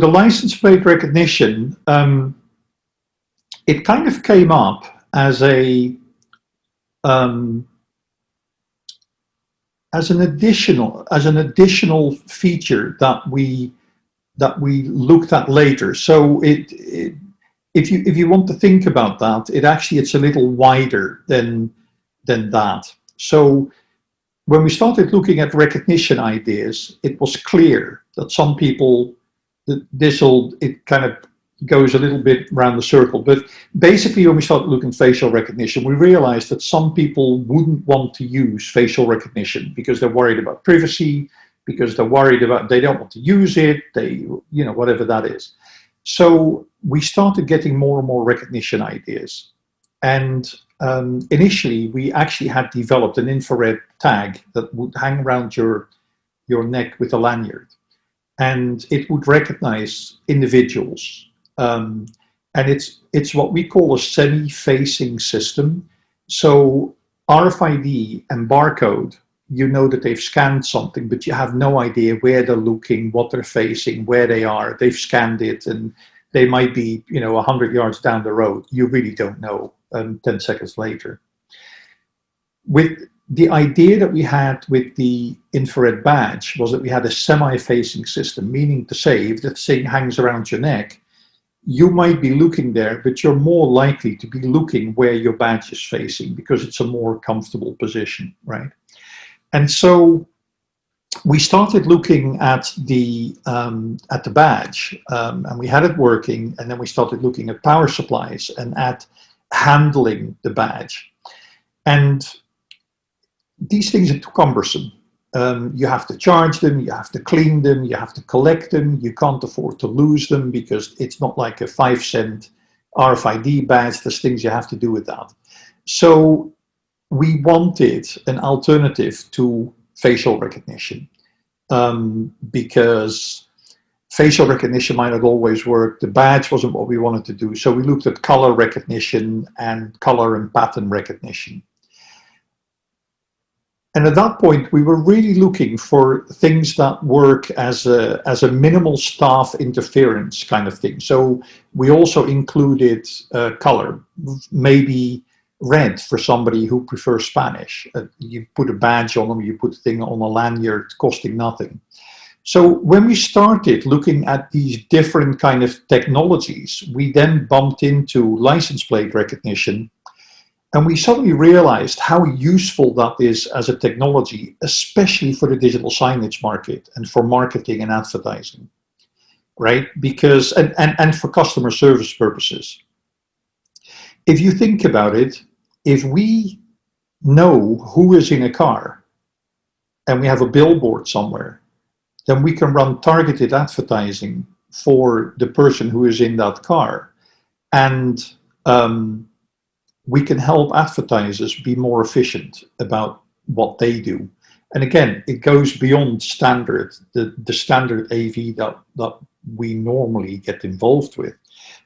the license plate recognition, it kind of came up as a as an additional feature that we looked at later. So if you want to think about that, it's a little wider than that. So when we started looking at recognition ideas, it was clear that some people, it kind of goes a little bit around the circle. But basically, when we started looking at facial recognition, we realized that some people wouldn't want to use facial recognition because they're worried about privacy, because they're worried about, they don't want to use it, whatever that is. So we started getting more and more recognition ideas. And initially, we actually had developed an infrared tag that would hang around your neck with a lanyard. And it would recognize individuals. And it's what we call a semi-facing system. So RFID and barcode, you know that they've scanned something, but you have no idea where they're looking, what they're facing, where they are. They've scanned it, and they might be, 100 yards down the road. You really don't know 10 seconds later. With the idea that we had with the infrared badge was that we had a semi-facing system, meaning to say, if the thing hangs around your neck, you might be looking there, but you're more likely to be looking where your badge is facing because it's a more comfortable position, right? And so we started looking at the badge, and we had it working, and then we started looking at power supplies and at handling the badge. And these things are too cumbersome. You have to charge them, you have to clean them, you have to collect them, you can't afford to lose them because it's not like a 5-cent RFID badge. There's things you have to do with that. So we wanted an alternative to facial recognition because facial recognition might not always work. The badge wasn't what we wanted to do. So we looked at color recognition and color and pattern recognition. And at that point, we were really looking for things that work as a minimal staff interference kind of thing. So we also included color, maybe red for somebody who prefers Spanish. You put a badge on them, you put a thing on a lanyard costing nothing. So when we started looking at these different kind of technologies, we then bumped into license plate recognition. And we suddenly realized how useful that is as a technology, especially for the digital signage market and for marketing and advertising, right? Because, and for customer service purposes. If you think about it, if we know who is in a car and we have a billboard somewhere, then we can run targeted advertising for the person who is in that car. And, we can help advertisers be more efficient about what they do. And again, it goes beyond standard, the standard AV that we normally get involved with.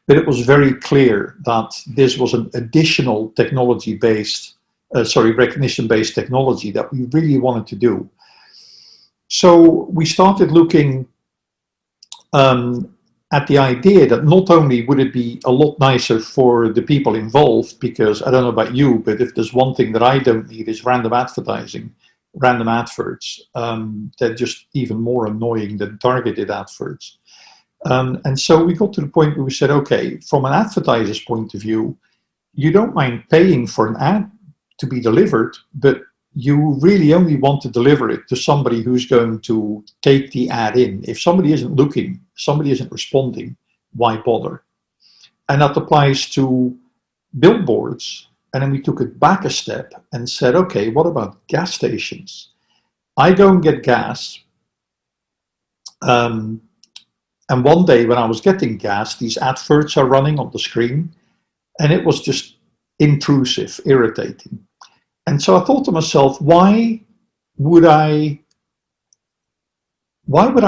But it was very clear that this was an additional technology-based, recognition-based technology that we really wanted to do. So we started looking at the idea that not only would it be a lot nicer for the people involved, because I don't know about you, but if there's one thing that I don't need is random advertising, random adverts, they're just even more annoying than targeted adverts. And so we got to the point where we said, okay, from an advertiser's point of view, you don't mind paying for an ad to be delivered, but you really only want to deliver it to somebody who's going to take the ad in. If somebody isn't looking, somebody isn't responding, why bother? And that applies to billboards. And then we took it back a step and said, okay, what about gas stations? I go and get gas. And one day when I was getting gas, these adverts are running on the screen, and it was just intrusive, irritating. And so I thought to myself, why would I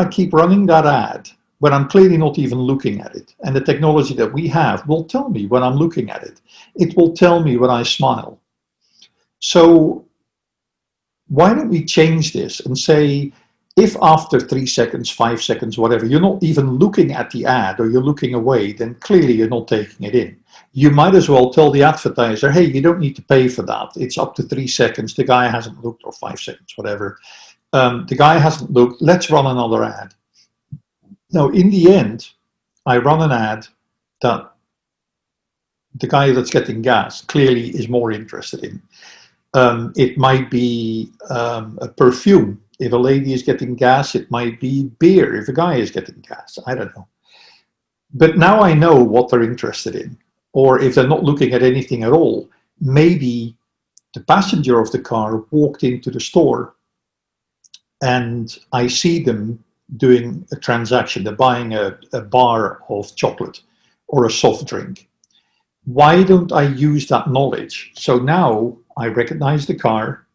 keep running that ad when I'm clearly not even looking at it? And the technology that we have will tell me when I'm looking at it. It will tell me when I smile. So why don't we change this and say, If after 3 seconds, 5 seconds, whatever, you're not even looking at the ad or you're looking away, then clearly you're not taking it in. You might as well tell the advertiser, hey, you don't need to pay for that. It's up to 3 seconds. The guy hasn't looked, or 5 seconds, whatever. The guy hasn't looked. Let's run another ad. Now, in the end, I run an ad that the guy that's getting gas clearly is more interested in. It might be a perfume. If a lady is getting gas, it might be beer. If a guy is getting gas, I don't know. But now I know what they're interested in. Or if they're not looking at anything at all, maybe the passenger of the car walked into the store and I see them doing a transaction. They're buying a bar of chocolate or a soft drink. Why don't I use that knowledge? So now I recognize the car.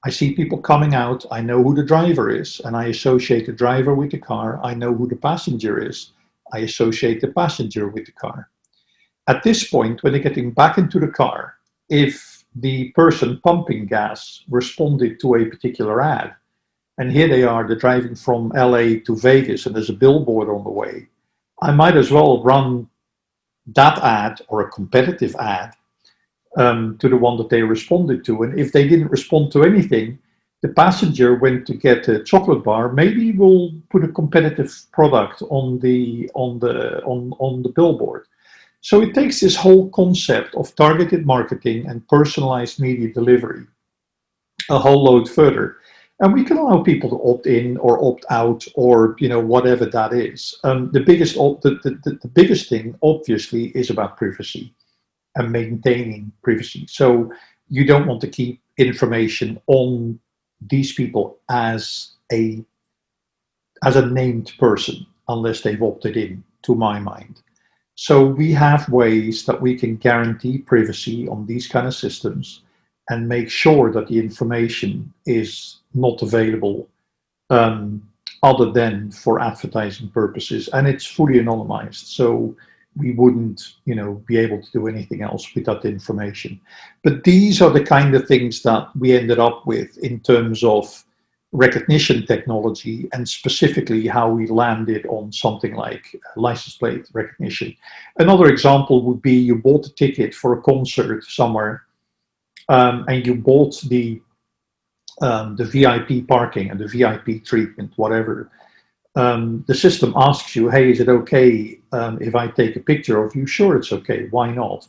I see people coming out. I know who the driver is, and I associate the driver with the car. I know who the passenger is. I associate the passenger with the car. At this point, when they're getting back into the car, if the person pumping gas responded to a particular ad, and here they are, they're driving from LA to Vegas, and there's a billboard on the way, I might as well run that ad or a competitive ad to the one that they responded to. And if they didn't respond to anything, the passenger went to get a chocolate bar. Maybe we'll put a competitive product on the billboard. So it takes this whole concept of targeted marketing and personalized media delivery a whole load further. And we can allow people to opt in or opt out, or whatever that is. The biggest thing, obviously, is about privacy and maintaining privacy. So you don't want to keep information on these people as a named person unless they've opted in, to my mind. So we have ways that we can guarantee privacy on these kind of systems and make sure that the information is not available other than for advertising purposes, and it's fully anonymized. So we wouldn't, be able to do anything else with that information. But these are the kind of things that we ended up with in terms of recognition technology, and specifically how we landed on something like license plate recognition. Another example would be you bought a ticket for a concert somewhere, and you bought the VIP parking and the VIP treatment, whatever. The system asks you, hey, is it okay if I take a picture of you? Sure, it's okay. Why not?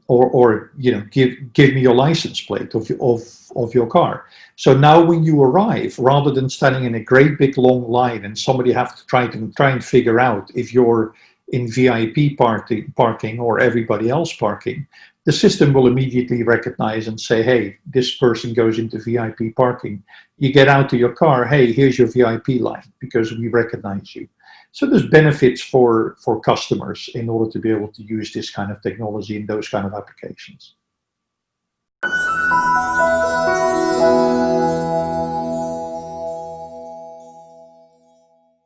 Or give me your license plate of your car. So now when you arrive, rather than standing in a great big long line and somebody have to try and figure out if you're in VIP parking or everybody else parking, the system will immediately recognize and say, hey, this person goes into VIP parking. You get out of your car, hey, here's your VIP line, because we recognize you. So there's benefits for customers in order to be able to use this kind of technology in those kind of applications.